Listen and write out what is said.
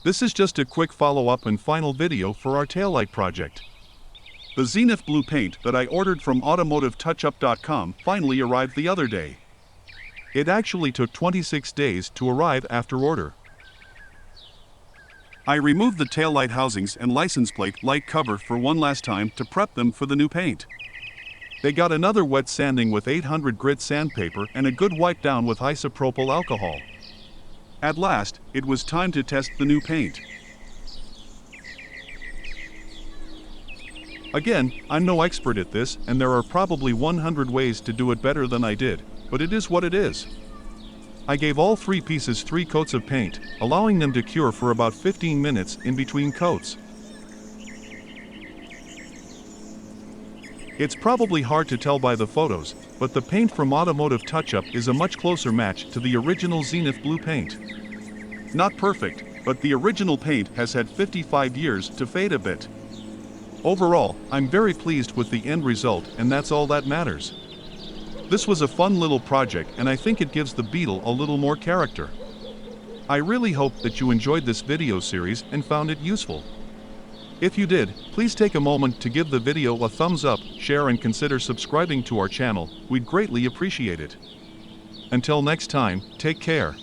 This is just a quick follow-up and final video for our taillight project. The Zenith blue paint that I ordered from automotivetouchup.com finally arrived the other day. It actually took 26 days to arrive after order. I removed the taillight housings and license plate light cover for one last time to prep them for the new paint. They got another wet sanding with 800 grit sandpaper and a good wipe down with isopropyl alcohol. At last, it was time to test the new paint. Again, I'm no expert at this, and there are probably 100 ways to do it better than I did, but it is what it is. I gave all 3 pieces 3 coats of paint, allowing them to cure for about 15 minutes in between coats. It's probably hard to tell by the photos, but the paint from Automotive Touch-Up is a much closer match to the original Zenith blue paint. Not perfect, but the original paint has had 55 years to fade a bit. Overall, I'm very pleased with the end result, and that's all that matters. This was a fun little project, and I think it gives the Beetle a little more character. I really hope that you enjoyed this video series and found it useful. If you did, please take a moment to give the video a thumbs up, share and consider subscribing to our channel. We'd greatly appreciate it. Until next time, take care.